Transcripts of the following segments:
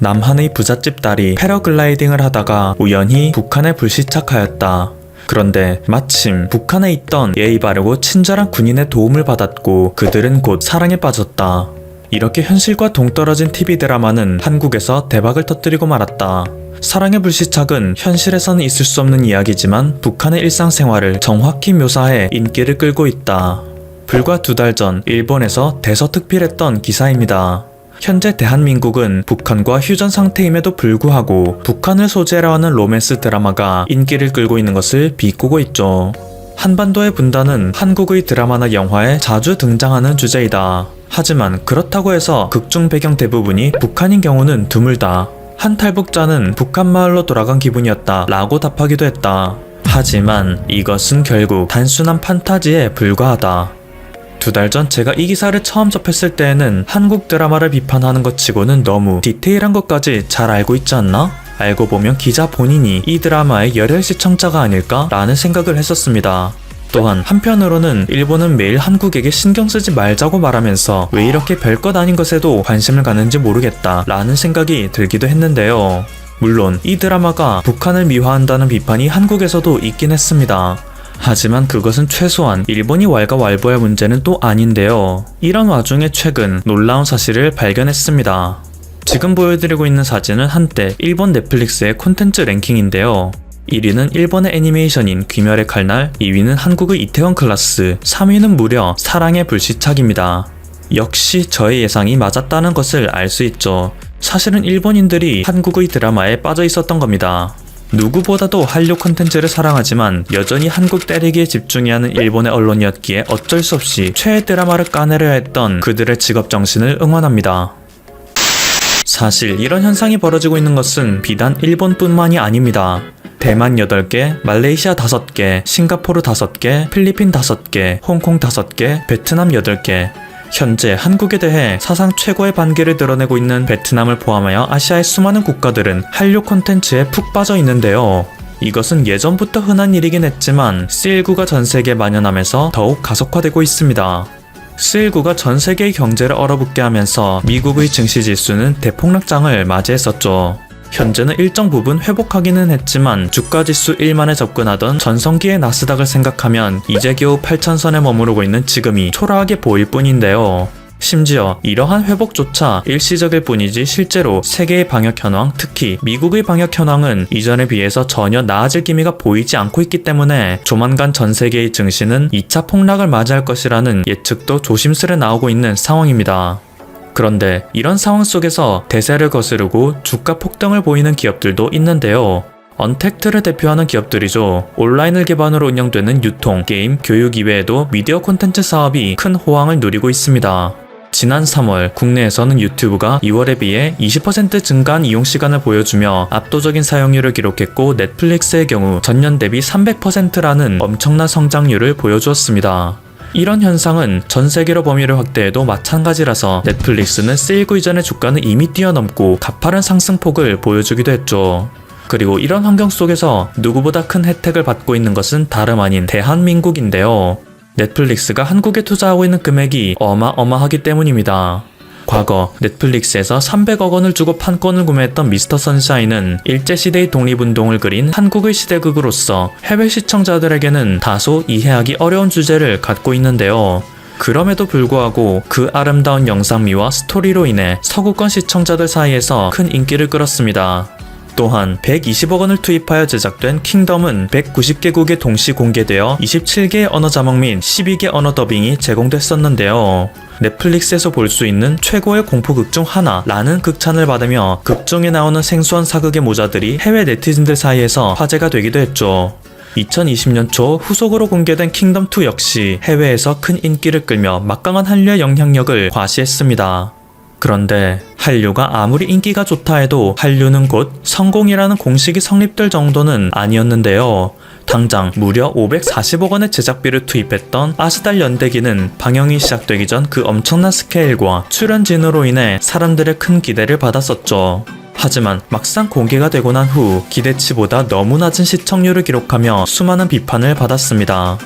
남한의 부잣집 딸이 패러글라이딩을 하다가 우연히 북한에 불시착하였다. 그런데 마침 북한에 있던 예의 바르고 친절한 군인의 도움을 받았고 그들은 곧 사랑에 빠졌다. 이렇게 현실과 동떨어진 TV 드라마는 한국에서 대박을 터뜨리고 말았다. 사랑의 불시착은 현실에서는 있을 수 없는 이야기지만 북한의 일상생활을 정확히 묘사해 인기를 끌고 있다. 불과 2달 전 일본에서 대서특필했던 기사입니다. 현재 대한민국은 북한과 휴전 상태임에도 불구하고 북한을 소재로 하는 로맨스 드라마가 인기를 끌고 있는 것을 비꼬고 있죠. 한반도의 분단은 한국의 드라마나 영화에 자주 등장하는 주제이다. 하지만 그렇다고 해서 극중 배경 대부분이 북한인 경우는 드물다. 한 탈북자는 북한 마을로 돌아간 기분이었다 라고 답하기도 했다. 하지만 이것은 결국 단순한 판타지에 불과하다. 2달 전 제가 이 기사를 처음 접했을 때에는 한국 드라마를 비판하는 것 치고는 너무 디테일한 것까지 잘 알고 있지 않나? 알고 보면 기자 본인이 이 드라마의 열혈 시청자가 아닐까? 라는 생각을 했었습니다. 또한 한편으로는 일본은 매일 한국에게 신경 쓰지 말자고 말하면서 왜 이렇게 별것 아닌 것에도 관심을 갖는지 모르겠다 라는 생각이 들기도 했는데요. 물론 이 드라마가 북한을 미화한다는 비판이 한국에서도 있긴 했습니다. 하지만 그것은 최소한 일본이 왈가왈부할 문제는 또 아닌데요. 이런 와중에 최근 놀라운 사실을 발견했습니다. 지금 보여드리고 있는 사진은 한때 일본 넷플릭스의 콘텐츠 랭킹인데요. 1위는 일본의 애니메이션인 귀멸의 칼날, 2위는 한국의 이태원 클라스, 3위는 무려 사랑의 불시착입니다. 역시 저의 예상이 맞았다는 것을 알 수 있죠. 사실은 일본인들이 한국의 드라마에 빠져 있었던 겁니다. 누구보다도 한류 콘텐츠를 사랑하지만 여전히 한국 때리기에 집중해야 하는 일본의 언론이었기에 어쩔 수 없이 최애 드라마를 까내려야 했던 그들의 직업정신을 응원합니다. 사실 이런 현상이 벌어지고 있는 것은 비단 일본뿐만이 아닙니다. 대만 8개, 말레이시아 5개, 싱가포르 5개, 필리핀 5개, 홍콩 5개, 베트남 8개. 현재 한국에 대해 사상 최고의 반기를 드러내고 있는 베트남을 포함하여 아시아의 수많은 국가들은 한류 콘텐츠에 푹 빠져 있는데요. 이것은 예전부터 흔한 일이긴 했지만 C19가 전 세계에 만연하면서 더욱 가속화되고 있습니다. C19가 전 세계의 경제를 얼어붙게 하면서 미국의 증시지수는 대폭락장을 맞이했었죠. 현재는 일정 부분 회복하기는 했지만 주가지수 1만에 접근하던 전성기의 나스닥을 생각하면 이제 겨우 8,000선에 머무르고 있는 지금이 초라하게 보일 뿐인데요. 심지어 이러한 회복조차 일시적일 뿐이지 실제로 세계의 방역 현황, 특히 미국의 방역 현황은 이전에 비해서 전혀 나아질 기미가 보이지 않고 있기 때문에 조만간 전 세계의 증시는 2차 폭락을 맞이할 것이라는 예측도 조심스레 나오고 있는 상황입니다. 그런데 이런 상황 속에서 대세를 거스르고 주가 폭등을 보이는 기업들도 있는데요. 언택트를 대표하는 기업들이죠. 온라인을 기반으로 운영되는 유통, 게임, 교육 이외에도 미디어 콘텐츠 사업이 큰 호황을 누리고 있습니다. 지난 3월 국내에서는 유튜브가 2월에 비해 20% 증가한 이용시간을 보여주며 압도적인 사용률을 기록했고 넷플릭스의 경우 전년 대비 300%라는 엄청난 성장률을 보여주었습니다. 이런 현상은 전 세계로 범위를 확대해도 마찬가지라서 넷플릭스는 세일 이전의 주가는 이미 뛰어넘고 가파른 상승폭을 보여주기도 했죠. 그리고 이런 환경 속에서 누구보다 큰 혜택을 받고 있는 것은 다름 아닌 대한민국인데요. 넷플릭스가 한국에 투자하고 있는 금액이 어마어마하기 때문입니다. 과거 넷플릭스에서 300억 원을 주고 판권을 구매했던 미스터 선샤인은 일제시대의 독립운동을 그린 한국의 시대극으로서 해외 시청자들에게는 다소 이해하기 어려운 주제를 갖고 있는데요. 그럼에도 불구하고 그 아름다운 영상미와 스토리로 인해 서구권 시청자들 사이에서 큰 인기를 끌었습니다. 또한 120억 원을 투입하여 제작된 킹덤은 190개국에 동시 공개되어 27개의 언어 자막 및 12개 언어 더빙이 제공됐었는데요. 넷플릭스에서 볼 수 있는 최고의 공포극 중 하나라는 극찬을 받으며 극중에 나오는 생소한 사극의 모자들이 해외 네티즌들 사이에서 화제가 되기도 했죠. 2020년 초 후속으로 공개된 킹덤2 역시 해외에서 큰 인기를 끌며 막강한 한류의 영향력을 과시했습니다. 그런데 한류가 아무리 인기가 좋다 해도 한류는 곧 성공이라는 공식이 성립될 정도는 아니었는데요. 당장 무려 540억 원의 제작비를 투입했던 아스달 연대기는 방영이 시작되기 전 그 엄청난 스케일과 출연진으로 인해 사람들의 큰 기대를 받았었죠. 하지만 막상 공개가 되고 난 후 기대치보다 너무 낮은 시청률을 기록하며 수많은 비판을 받았습니다.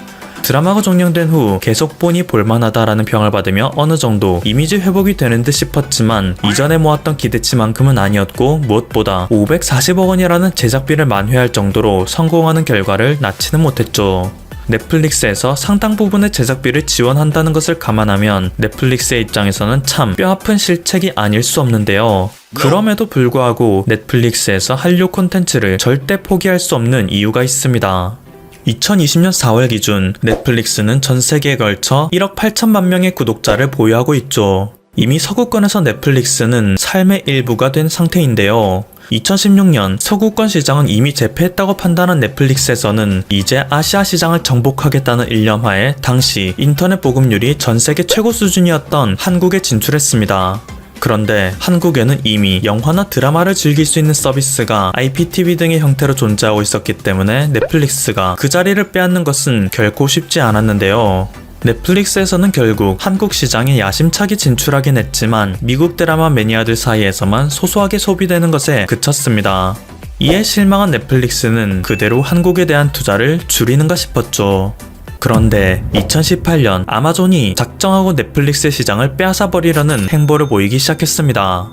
드라마가 종영된 후 계속 보니 볼만하다라는 평을 받으며 어느 정도 이미지 회복이 되는 듯 싶었지만 이전에 모았던 기대치만큼은 아니었고 무엇보다 540억 원이라는 제작비를 만회할 정도로 성공하는 결과를 낳지는 못했죠. 넷플릭스에서 상당 부분의 제작비를 지원한다는 것을 감안하면 넷플릭스의 입장에서는 참 뼈아픈 실책이 아닐 수 없는데요. 그럼에도 불구하고 넷플릭스에서 한류 콘텐츠를 절대 포기할 수 없는 이유가 있습니다. 2020년 4월 기준 넷플릭스는 전 세계에 걸쳐 1억 8천만 명의 구독자를 보유하고 있죠. 이미 서구권에서 넷플릭스는 삶의 일부가 된 상태인데요. 2016년 서구권 시장은 이미 재패했다고 판단한 넷플릭스에서는 이제 아시아 시장을 정복하겠다는 일념하에 당시 인터넷 보급률이 전 세계 최고 수준이었던 한국에 진출했습니다. 그런데 한국에는 이미 영화나 드라마를 즐길 수 있는 서비스가 IPTV 등의 형태로 존재하고 있었기 때문에 넷플릭스가 그 자리를 빼앗는 것은 결코 쉽지 않았는데요. 넷플릭스에서는 결국 한국 시장에 야심차게 진출하긴 했지만 미국 드라마 매니아들 사이에서만 소소하게 소비되는 것에 그쳤습니다. 이에 실망한 넷플릭스는 그대로 한국에 대한 투자를 줄이는가 싶었죠. 그런데 2018년 아마존이 작정하고 넷플릭스의 시장을 빼앗아버리려는 행보를 보이기 시작했습니다.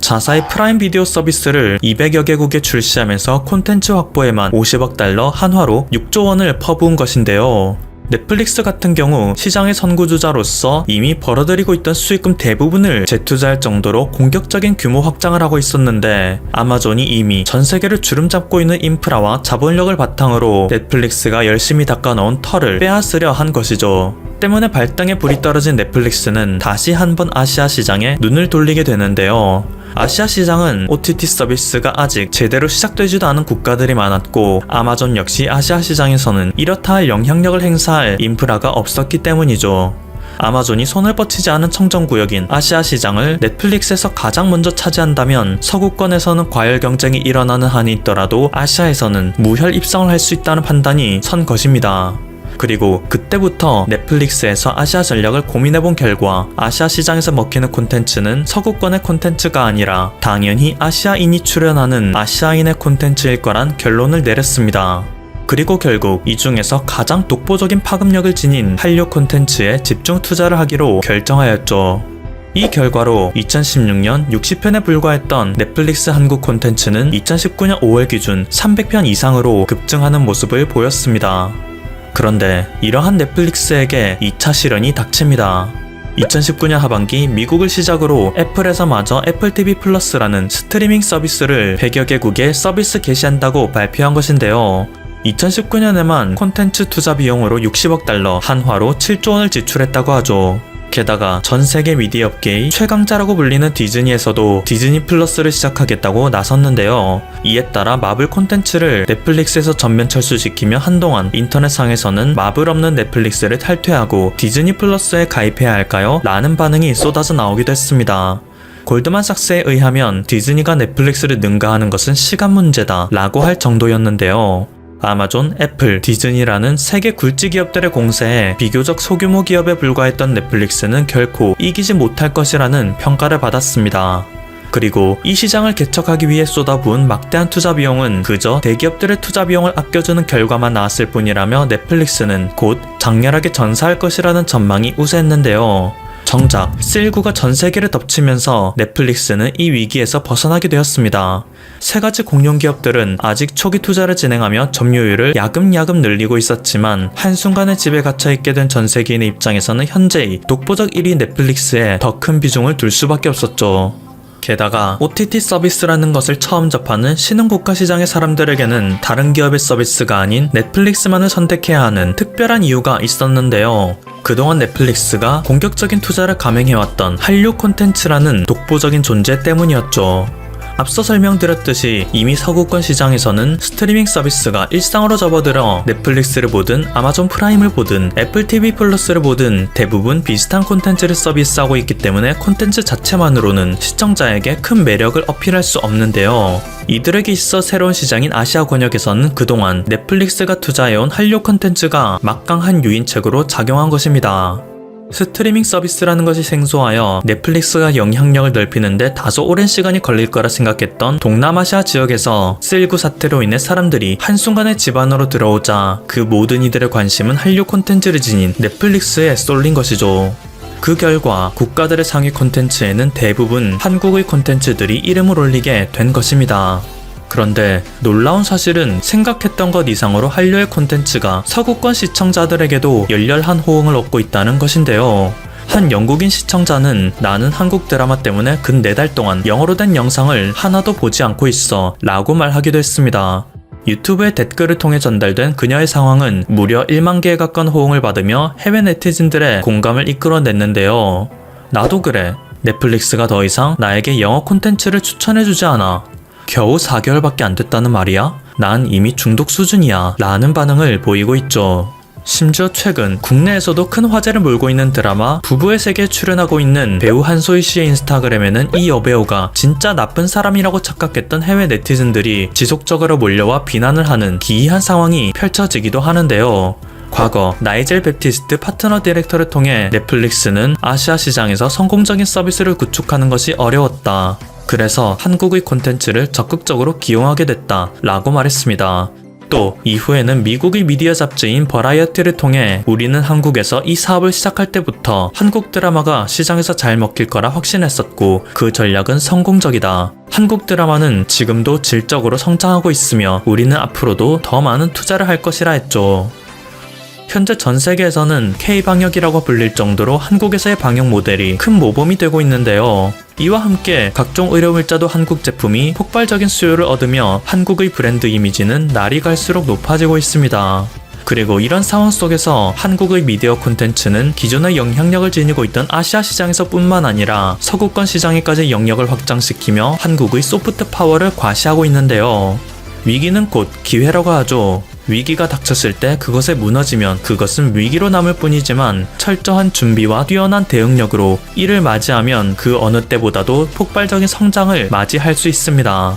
자사의 프라임 비디오 서비스를 200여 개국에 출시하면서 콘텐츠 확보에만 50억 달러 한화로 6조 원을 퍼부은 것인데요. 넷플릭스 같은 경우 시장의 선구주자로서 이미 벌어들이고 있던 수익금 대부분을 재투자할 정도로 공격적인 규모 확장을 하고 있었는데 아마존이 이미 전 세계를 주름잡고 있는 인프라와 자본력을 바탕으로 넷플릭스가 열심히 닦아놓은 털을 빼앗으려 한 것이죠. 때문에 발등에 불이 떨어진 넷플릭스는 다시 한번 아시아 시장에 눈을 돌리게 되는데요. 아시아 시장은 OTT 서비스가 아직 제대로 시작되지도 않은 국가들이 많았고 아마존 역시 아시아 시장에서는 이렇다 할 영향력을 행사할 인프라가 없었기 때문이죠. 아마존이 손을 뻗치지 않은 청정구역인 아시아 시장을 넷플릭스에서 가장 먼저 차지한다면 서구권에서는 과열 경쟁이 일어나는 한이 있더라도 아시아에서는 무혈 입성을 할 수 있다는 판단이 선 것입니다. 그리고 그때부터 넷플릭스에서 아시아 전략을 고민해본 결과 아시아 시장에서 먹히는 콘텐츠는 서구권의 콘텐츠가 아니라 당연히 아시아인이 출연하는 아시아인의 콘텐츠일 거란 결론을 내렸습니다. 그리고 결국 이 중에서 가장 독보적인 파급력을 지닌 한류 콘텐츠에 집중 투자를 하기로 결정하였죠. 이 결과로 2016년 60편에 불과했던 넷플릭스 한국 콘텐츠는 2019년 5월 기준 300편 이상으로 급증하는 모습을 보였습니다. 그런데 이러한 넷플릭스에게 2차 시련이 닥칩니다. 2019년 하반기 미국을 시작으로 애플에서마저 애플TV 플러스라는 스트리밍 서비스를 100여 개국에 서비스 개시한다고 발표한 것인데요. 2019년에만 콘텐츠 투자 비용으로 60억 달러 한화로 7조 원을 지출했다고 하죠. 게다가 전 세계 미디어 업계의 최강자라고 불리는 디즈니에서도 디즈니 플러스를 시작하겠다고 나섰는데요. 이에 따라 마블 콘텐츠를 넷플릭스에서 전면 철수시키며 한동안 인터넷상에서는 마블 없는 넷플릭스를 탈퇴하고 디즈니 플러스에 가입해야 할까요? 라는 반응이 쏟아져 나오기도 했습니다. 골드만삭스에 의하면 디즈니가 넷플릭스를 능가하는 것은 시간 문제다 라고 할 정도였는데요. 아마존, 애플, 디즈니라는 세계 굴지 기업들의 공세에 비교적 소규모 기업에 불과했던 넷플릭스는 결코 이기지 못할 것이라는 평가를 받았습니다. 그리고 이 시장을 개척하기 위해 쏟아부은 막대한 투자 비용은 그저 대기업들의 투자 비용을 아껴주는 결과만 나왔을 뿐이라며 넷플릭스는 곧 장렬하게 전사할 것이라는 전망이 우세했는데요. 정작 C19가 전 세계를 덮치면서 넷플릭스는 이 위기에서 벗어나게 되었습니다. 세 가지 공룡 기업들은 아직 초기 투자를 진행하며 점유율을 야금야금 늘리고 있었지만 한순간에 집에 갇혀있게 된 전 세계인의 입장에서는 현재의 독보적 1위 넷플릭스에 더 큰 비중을 둘 수밖에 없었죠. 게다가 OTT 서비스라는 것을 처음 접하는 신흥국가 시장의 사람들에게는 다른 기업의 서비스가 아닌 넷플릭스만을 선택해야 하는 특별한 이유가 있었는데요. 그동안 넷플릭스가 공격적인 투자를 감행해왔던 한류 콘텐츠라는 독보적인 존재 때문이었죠. 앞서 설명드렸듯이 이미 서구권 시장에서는 스트리밍 서비스가 일상으로 접어들어 넷플릭스를 보든 아마존 프라임을 보든 애플 TV 플러스를 보든 대부분 비슷한 콘텐츠를 서비스하고 있기 때문에 콘텐츠 자체만으로는 시청자에게 큰 매력을 어필할 수 없는데요. 이들에게 있어 새로운 시장인 아시아 권역에서는 그동안 넷플릭스가 투자해온 한류 콘텐츠가 막강한 유인책으로 작용한 것입니다. 스트리밍 서비스라는 것이 생소하여 넷플릭스가 영향력을 넓히는데 다소 오랜 시간이 걸릴 거라 생각했던 동남아시아 지역에서 쓸구 사태로 인해 사람들이 한순간에 집 안으로 들어오자 그 모든 이들의 관심은 한류 콘텐츠를 지닌 넷플릭스에 쏠린 것이죠. 그 결과 국가들의 상위 콘텐츠에는 대부분 한국의 콘텐츠들이 이름을 올리게 된 것입니다. 그런데 놀라운 사실은 생각했던 것 이상으로 한류의 콘텐츠가 서구권 시청자들에게도 열렬한 호응을 얻고 있다는 것인데요. 한 영국인 시청자는 나는 한국 드라마 때문에 근 4달 동안 영어로 된 영상을 하나도 보지 않고 있어 라고 말하기도 했습니다. 유튜브의 댓글을 통해 전달된 그녀의 상황은 무려 1만 개에 가까운 호응을 받으며 해외 네티즌들의 공감을 이끌어냈는데요. 나도 그래. 넷플릭스가 더 이상 나에게 영어 콘텐츠를 추천해주지 않아. 겨우 4개월밖에 안 됐다는 말이야? 난 이미 중독 수준이야 라는 반응을 보이고 있죠. 심지어 최근 국내에서도 큰 화제를 몰고 있는 드라마 부부의 세계에 출연하고 있는 배우 한소희 씨의 인스타그램에는 이 여배우가 진짜 나쁜 사람이라고 착각했던 해외 네티즌들이 지속적으로 몰려와 비난을 하는 기이한 상황이 펼쳐지기도 하는데요. 과거 나이젤 베프티스트 파트너 디렉터를 통해 넷플릭스는 아시아 시장에서 성공적인 서비스를 구축하는 것이 어려웠다. 그래서 한국의 콘텐츠를 적극적으로 기용하게 됐다 라고 말했습니다. 또 이후에는 미국의 미디어 잡지인 버라이어티를 통해 우리는 한국에서 이 사업을 시작할 때부터 한국 드라마가 시장에서 잘 먹힐 거라 확신했었고 그 전략은 성공적이다. 한국 드라마는 지금도 질적으로 성장하고 있으며 우리는 앞으로도 더 많은 투자를 할 것이라 했죠. 현재 전 세계에서는 K-방역이라고 불릴 정도로 한국에서의 방역 모델이 큰 모범이 되고 있는데요. 이와 함께 각종 의료물자도 한국 제품이 폭발적인 수요를 얻으며 한국의 브랜드 이미지는 날이 갈수록 높아지고 있습니다. 그리고 이런 상황 속에서 한국의 미디어 콘텐츠는 기존의 영향력을 지니고 있던 아시아 시장에서 뿐만 아니라 서구권 시장에까지 영역을 확장시키며 한국의 소프트 파워를 과시하고 있는데요. 위기는 곧 기회라고 하죠. 위기가 닥쳤을 때 그것에 무너지면 그것은 위기로 남을 뿐이지만 철저한 준비와 뛰어난 대응력으로 이를 맞이하면 그 어느 때보다도 폭발적인 성장을 맞이할 수 있습니다.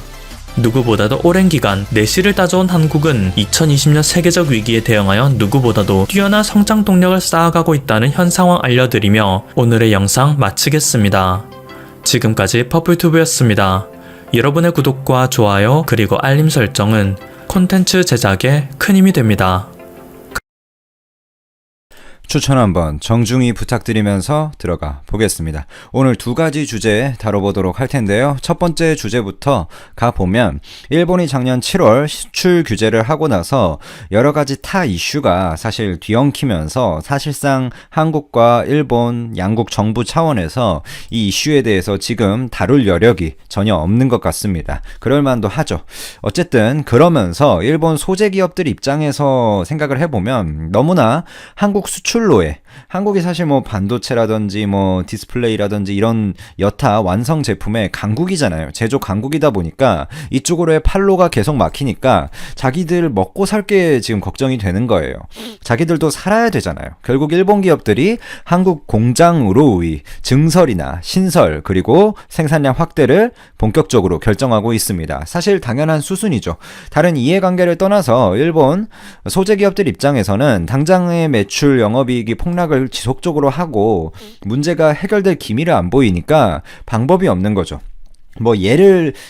누구보다도 오랜 기간 내실을 다져온 한국은 2020년 세계적 위기에 대응하여 누구보다도 뛰어난 성장 동력을 쌓아가고 있다는 현 상황 알려드리며 오늘의 영상 마치겠습니다. 지금까지 퍼플튜브였습니다. 여러분의 구독과 좋아요 그리고 알림 설정은 콘텐츠 제작에 큰 힘이 됩니다. 추천 한번 정중히 부탁드리면서 들어가 보겠습니다. 오늘 2가지 주제 다뤄보도록 할 텐데요. 첫 번째 주제부터 가보면 일본이 작년 7월 수출 규제를 하고 나서 여러 가지 타 이슈가 사실 뒤엉키면서 사실상 한국과 일본 양국 정부 차원에서 이 이슈에 대해서 지금 다룰 여력이 전혀 없는 것 같습니다. 그럴 만도 하죠. 어쨌든 그러면서 일본 소재 기업들 입장에서 생각을 해보면 너무나 한국 수출로에 한국이 사실 뭐 반도체라든지 뭐 디스플레이라든지 이런 여타 완성 제품의 강국이잖아요. 제조 강국이다 보니까 이쪽으로의 판로가 계속 막히니까 자기들 먹고 살 게 지금 걱정이 되는 거예요. 자기들도 살아야 되잖아요. 결국 일본 기업들이 한국 공장으로의 증설이나 신설 그리고 생산량 확대를 본격적으로 결정하고 있습니다. 사실 당연한 수순이죠. 다른 이해관계를 떠나서 일본 소재 기업들 입장에서는 당장의 매출 영업이익이 폭락을 지속적으로 하고 문제가 해결될 기미를 안 보이니까 방법이 없는 거죠. 뭐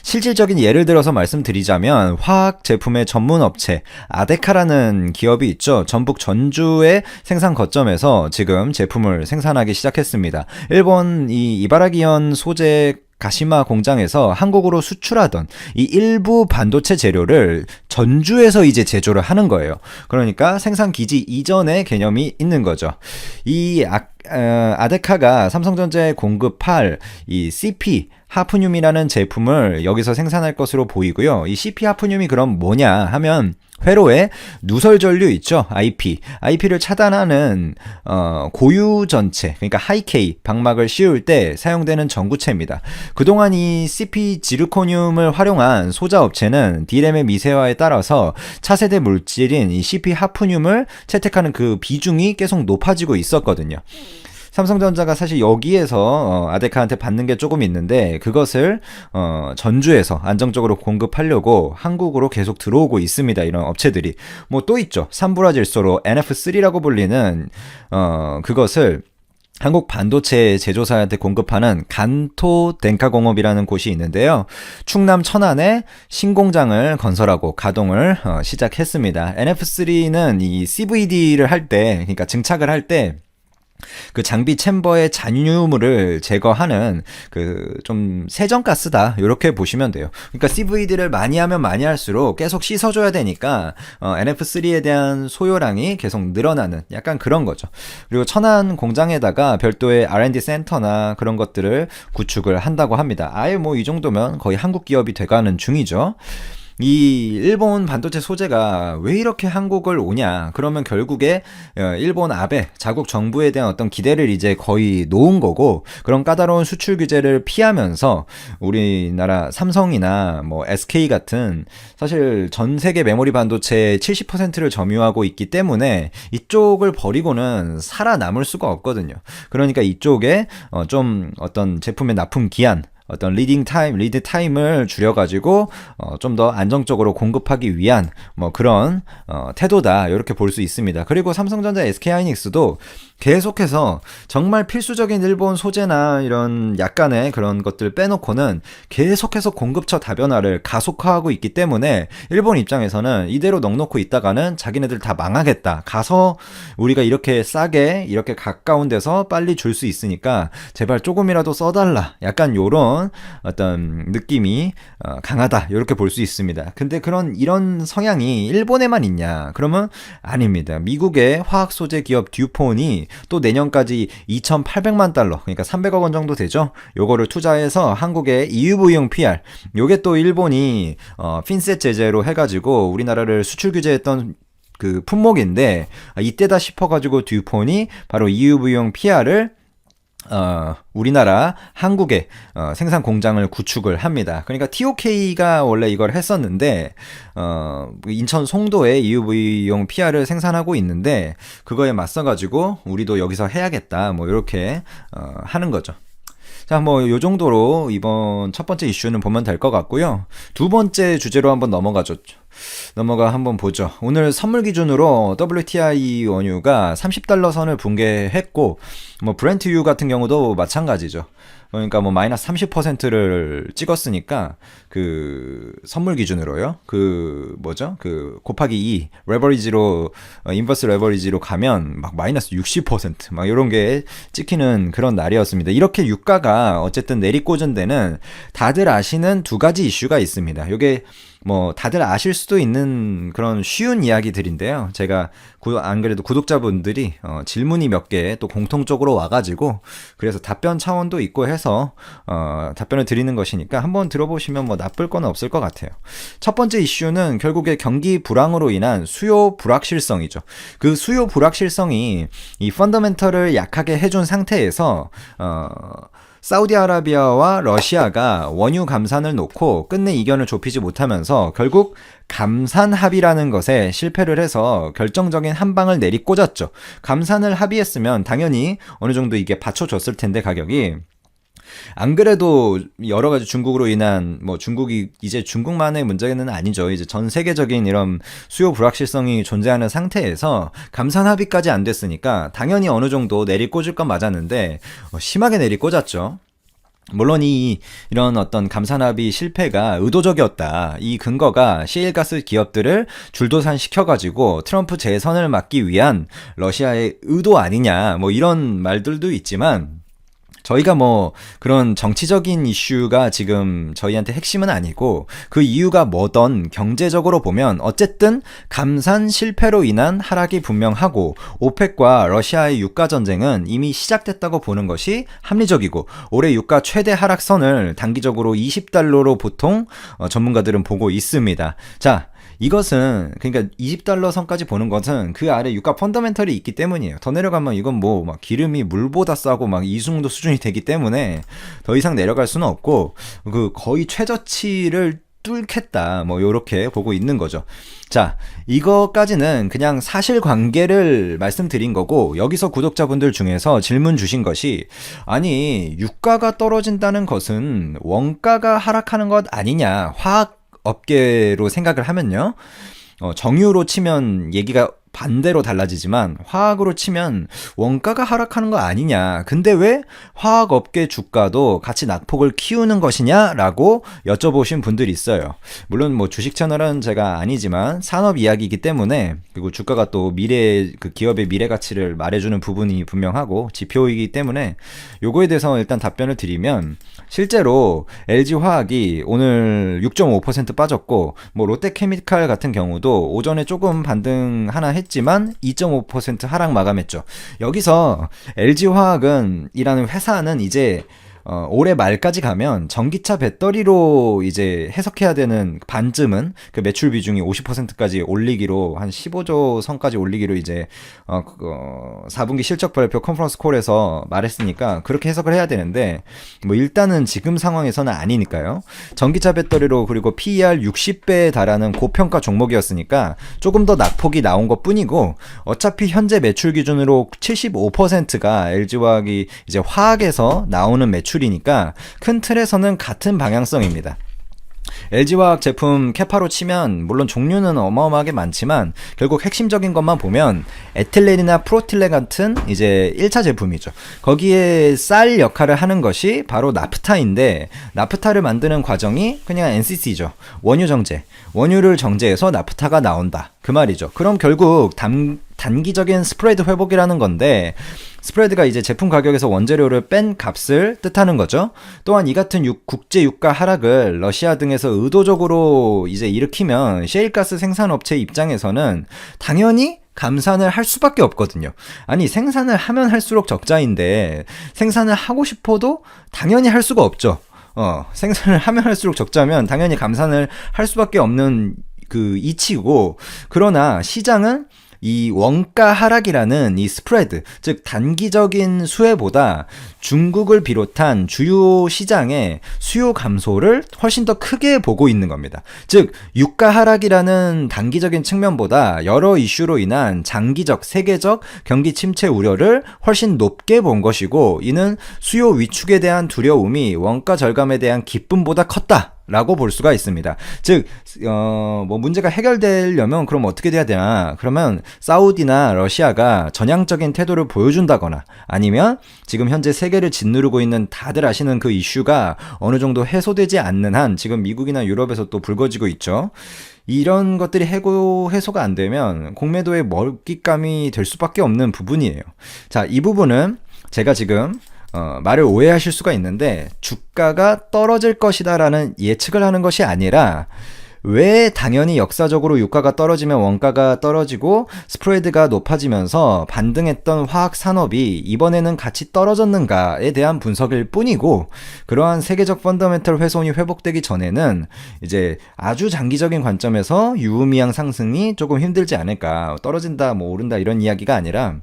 실질적인 예를 들어서 말씀드리자면 화학 제품의 전문 업체 아데카라는 기업이 있죠. 전북 전주의 생산 거점에서 지금 제품을 생산하기 시작했습니다. 일본 이 이바라기현 소재 가시마 공장에서 한국으로 수출하던 이 일부 반도체 재료를 전주에서 이제 제조를 하는 거예요. 그러니까 생산 기지 이전의 개념이 있는 거죠. 이 아데카가 삼성전자에 공급할 이 CP 하프늄이라는 제품을 여기서 생산할 것으로 보이고요. 이 CP 하프늄이 그럼 뭐냐 하면 회로에 누설 전류 있죠. IP를 차단하는 고유 전체, 그러니까 하이K 방막을 씌울 때 사용되는 전구체입니다. 그동안 이 CP 지르코늄을 활용한 소자 업체는 D램의 미세화에 따라서 차세대 물질인 이 CP 하프늄을 채택하는 그 비중이 계속 높아지고 있었거든요. 삼성전자가 사실 여기에서 아데카한테 받는 게 조금 있는데 그것을 전주에서 안정적으로 공급하려고 한국으로 계속 들어오고 있습니다. 이런 업체들이 뭐 또 있죠. 삼불화질소로 NF3라고 불리는 그것을 한국 반도체 제조사한테 공급하는 간토 덴카공업이라는 곳이 있는데요. 충남 천안에 신공장을 건설하고 가동을 시작했습니다. NF3는 이 CVD를 할 때, 그러니까 증착을 할 때 그 장비 챔버의 잔유물을 제거하는 그 좀 세정가스다 이렇게 보시면 돼요. 그러니까 CVD를 많이 하면 많이 할수록 계속 씻어줘야 되니까 NF3에 대한 소요량이 계속 늘어나는 약간 그런 거죠. 그리고 천안 공장에다가 별도의 R&D 센터나 그런 것들을 구축을 한다고 합니다. 아예 뭐 이 정도면 거의 한국 기업이 돼가는 중이죠. 이 일본 반도체 소재가 왜 이렇게 한국을 오냐? 그러면 결국에 일본 아베 자국 정부에 대한 어떤 기대를 이제 거의 놓은 거고, 그런 까다로운 수출 규제를 피하면서 우리나라 삼성이나 뭐 SK 같은 사실 전 세계 메모리 반도체의 70%를 점유하고 있기 때문에 이쪽을 버리고는 살아남을 수가 없거든요. 그러니까 이쪽에 좀 어떤 제품의 납품 기한, 어떤 리드 타임을 줄여가지고 좀 더 안정적으로 공급하기 위한 뭐 그런 태도다 이렇게 볼 수 있습니다. 그리고 삼성전자, SK하이닉스도 계속해서 정말 필수적인 일본 소재나 이런 약간의 그런 것들 빼놓고는 계속해서 공급처 다변화를 가속화하고 있기 때문에 일본 입장에서는 이대로 넉놓고 있다가는 자기네들 다 망하겠다. 가서 우리가 이렇게 싸게 이렇게 가까운 데서 빨리 줄 수 있으니까 제발 조금이라도 써달라. 약간 요런 어떤 느낌이 강하다. 이렇게 볼 수 있습니다. 근데 이런 성향이 일본에만 있냐? 그러면 아닙니다. 미국의 화학 소재 기업 듀폰이 또 내년까지 2,800만 달러, 그러니까 300억 원 정도 되죠? 요거를 투자해서 한국의 EUV용 PR, 요게 또 일본이 핀셋 제재로 해가지고 우리나라를 수출 규제했던 그 품목인데, 이때다 싶어가지고 듀폰이 바로 EUV용 PR을 우리나라 한국에 생산 공장을 구축을 합니다. 그러니까 TOK가 원래 이걸 했었는데 인천 송도에 EUV용 PR을 생산하고 있는데 그거에 맞서가지고 우리도 여기서 해야겠다 뭐 이렇게 하는 거죠. 자, 뭐 요 정도로 이번 첫 번째 이슈는 보면 될 것 같고요. 두 번째 주제로 한번 한번 보죠. 오늘 선물 기준으로 WTI 원유가 30달러 선을 붕괴했고, 뭐 브렌트유 같은 경우도 마찬가지죠. 그러니까 뭐 마이너스 30%를 찍었으니까 그 선물 기준으로요. 그 곱하기 2 레버리지로 인버스 레버리지로 가면 막 마이너스 60% 막 이런 게 찍히는 그런 날이었습니다. 이렇게 유가가 어쨌든 내리꽂은 데는 다들 아시는 두 가지 이슈가 있습니다. 요게 뭐 다들 아실 수도 있는 그런 쉬운 이야기들인데요. 제가 안 그래도 구독자분들이 질문이 몇 개 또 공통적으로 와가지고 그래서 답변 차원도 있고 해서 답변을 드리는 것이니까 한번 들어보시면 뭐 나쁠 건 없을 것 같아요. 첫 번째 이슈는 결국에 경기 불황으로 인한 수요 불확실성이죠. 그 수요 불확실성이 이 펀더멘털을 약하게 해준 상태에서 사우디아라비아와 러시아가 원유 감산을 놓고 끝내 이견을 좁히지 못하면서 결국 감산 합의라는 것에 실패를 해서 결정적인 한 방을 내리꽂았죠. 감산을 합의했으면 당연히 어느 정도 이게 받쳐줬을 텐데 가격이. 안 그래도 여러 가지 중국으로 인한 중국이 이제 중국만의 문제는 아니죠. 이제 전 세계적인 이런 수요 불확실성이 존재하는 상태에서 감산 합의까지 안 됐으니까 당연히 어느 정도 내리꽂을 건 맞았는데 심하게 내리꽂았죠. 물론 이런 어떤 감산합의 실패가 의도적이었다. 이 근거가 시일가스 기업들을 줄도산 시켜가지고 트럼프 재선을 막기 위한 러시아의 의도 아니냐. 뭐 이런 말들도 있지만 저희가 그런 정치적인 이슈가 지금 저희한테 핵심은 아니고 그 이유가 뭐던 경제적으로 보면 어쨌든 감산 실패로 인한 하락이 분명하고 오펙과 러시아의 유가 전쟁은 이미 시작됐다고 보는 것이 합리적이고 올해 유가 최대 하락선을 단기적으로 20달러로 보통 전문가들은 보고 있습니다. 자, 이것은 그러니까 20달러 선까지 보는 것은 그 아래 유가 펀더멘털이 있기 때문이에요. 더 내려가면 이건 막 기름이 물보다 싸고 막 이 정도 수준이 되기 때문에 더 이상 내려갈 수는 없고 그 거의 최저치를 뚫겠다 요렇게 보고 있는 거죠. 자, 이거까지는 그냥 사실관계를 말씀드린 거고 여기서 구독자분들 중에서 질문 주신 것이 아니 유가가 떨어진다는 것은 원가가 하락하는 것 아니냐, 화학 업계로 생각을 하면요. 정유로 치면 얘기가 반대로 달라지지만 화학으로 치면 원가가 하락하는 거 아니냐. 근데 왜 화학업계 주가도 같이 낙폭을 키우는 것이냐라고 여쭤보신 분들이 있어요. 물론 뭐 주식 채널은 제가 아니지만 산업 이야기이기 때문에, 그리고 주가가 또 그 기업의 미래 가치를 말해주는 부분이 분명하고 지표이기 때문에 요거에 대해서 일단 답변을 드리면, 실제로 LG화학이 오늘 6.5% 빠졌고, 뭐 롯데케미칼 같은 경우도 오전에 조금 반등 하나 했지만 2.5% 하락 마감했죠. 여기서 LG화학은 이라는 회사는 이제 올해 말까지 가면 전기차 배터리로 이제 해석해야 되는 반쯤은 그 매출 비중이 50%까지 올리기로, 한 15조 선까지 올리기로 이제 4분기 실적 발표 컨퍼런스 콜에서 말했으니까 그렇게 해석을 해야 되는데, 뭐 일단은 지금 상황에서는 아니니까요. 전기차 배터리로, 그리고 PER 60배에 달하는 고평가 종목이었으니까 조금 더 낙폭이 나온 것 뿐이고, 어차피 현재 매출 기준으로 75%가 LG화학이 이제 화학에서 나오는 매출이니까 큰 틀에서는 같은 방향성입니다. LG화학 제품 캐파로 치면 물론 종류는 어마어마하게 많지만 결국 핵심적인 것만 보면 에틸렌이나 프로틸렌 같은 이제 1차 제품이죠. 거기에 쌀 역할을 하는 것이 바로 나프타인데, 나프타를 만드는 과정이 그냥 NCC죠. 원유 정제. 원유를 정제해서 나프타가 나온다. 그 말이죠. 그럼 결국 단기적인 스프레드 회복이라는 건데, 스프레드가 이제 제품 가격에서 원재료를 뺀 값을 뜻하는 거죠. 또한 이 같은 국제 유가 하락을 러시아 등에서 의도적으로 이제 일으키면 셰일가스 생산업체 입장에서는 당연히 감산을 할 수밖에 없거든요. 아니, 생산을 하면 할수록 적자인데 생산을 하고 싶어도 당연히 할 수가 없죠. 생산을 하면 할수록 적자면 당연히 감산을 할 수밖에 없는 그 이치고, 그러나 시장은 이 원가 하락이라는 이 스프레드, 즉 단기적인 수혜보다 중국을 비롯한 주요 시장의 수요 감소를 훨씬 더 크게 보고 있는 겁니다. 즉 유가 하락이라는 단기적인 측면보다 여러 이슈로 인한 장기적, 세계적 경기 침체 우려를 훨씬 높게 본 것이고, 이는 수요 위축에 대한 두려움이 원가 절감에 대한 기쁨보다 컸다 라고 볼 수가 있습니다. 즉, 뭐 문제가 해결되려면 그럼 어떻게 돼야 되나? 그러면 사우디나 러시아가 전향적인 태도를 보여준다거나, 아니면 지금 현재 세계를 짓누르고 있는 다들 아시는 그 이슈가 어느 정도 해소되지 않는 한, 지금 미국이나 유럽에서 또 불거지고 있죠. 이런 것들이 해소가 안 되면 공매도의 먹잇감이 될 수밖에 없는 부분이에요. 자, 이 부분은 제가 지금 말을 오해하실 수가 있는데, 주가가 떨어질 것이다 라는 예측을 하는 것이 아니라, 왜 당연히 역사적으로 유가가 떨어지면 원가가 떨어지고 스프레드가 높아지면서 반등했던 화학 산업이 이번에는 같이 떨어졌는가에 대한 분석일 뿐이고, 그러한 세계적 펀더멘털 훼손이 회복되기 전에는 이제 아주 장기적인 관점에서 유의미한 상승이 조금 힘들지 않을까, 떨어진다 뭐 오른다 이런 이야기가 아니라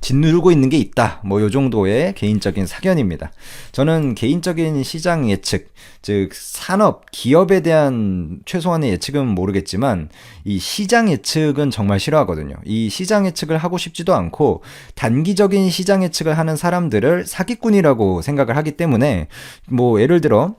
짓누르고 있는 게 있다. 뭐 요 정도의 개인적인 사견입니다. 저는 개인적인 시장 예측, 즉 산업, 기업에 대한 최소한의 예측은 모르겠지만 이 시장 예측은 정말 싫어하거든요. 이 시장 예측을 하고 싶지도 않고, 단기적인 시장 예측을 하는 사람들을 사기꾼이라고 생각을 하기 때문에, 뭐 예를 들어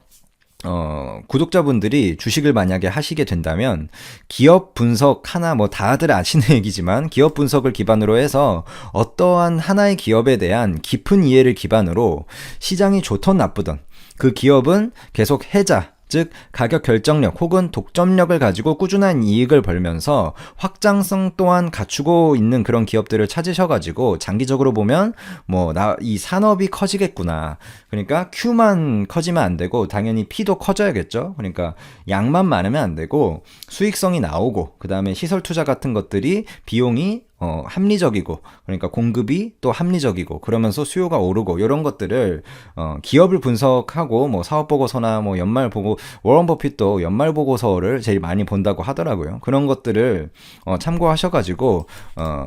구독자분들이 주식을 만약에 하시게 된다면 기업 분석 하나, 뭐 다들 아시는 얘기지만 기업 분석을 기반으로 해서 어떠한 하나의 기업에 대한 깊은 이해를 기반으로 시장이 좋던 나쁘던 그 기업은 계속 해자, 즉 가격 결정력 혹은 독점력을 가지고 꾸준한 이익을 벌면서 확장성 또한 갖추고 있는 그런 기업들을 찾으셔가지고 장기적으로 보면 뭐 이 산업이 커지겠구나. 그러니까 Q만 커지면 안 되고 당연히 P도 커져야겠죠. 그러니까 양만 많으면 안 되고 수익성이 나오고, 그 다음에 시설 투자 같은 것들이 비용이 합리적이고, 그러니까 공급이 또 합리적이고, 그러면서 수요가 오르고, 이런 것들을 기업을 분석하고, 뭐 사업 보고서나 뭐 연말 보고, 워런 버핏도 연말 보고서를 제일 많이 본다고 하더라고요. 그런 것들을 참고하셔가지고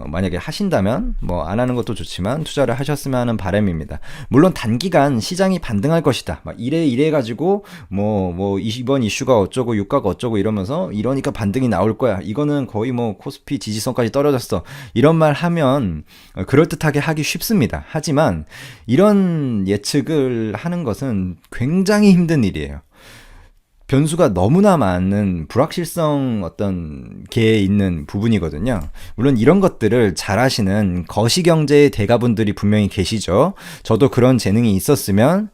만약에 하신다면 뭐 안 하는 것도 좋지만 투자를 하셨으면 하는 바람입니다. 물론 단기간 시장이 반등할 것이다, 막 이래 가지고 뭐 이번 이슈가 어쩌고 유가가 어쩌고 이러면서 이러니까 반등이 나올 거야, 이거는 거의 뭐 코스피 지지선까지 떨어졌어, 이런 말 하면 그럴듯하게 하기 쉽습니다. 하지만 이런 예측을 하는 것은 굉장히 힘든 일이에요. 변수가 너무나 많은 불확실성 어떤 게 있는 부분이거든요. 물론 이런 것들을 잘 아시는 거시경제의 대가분들이 분명히 계시죠. 저도 그런 재능이 있었으면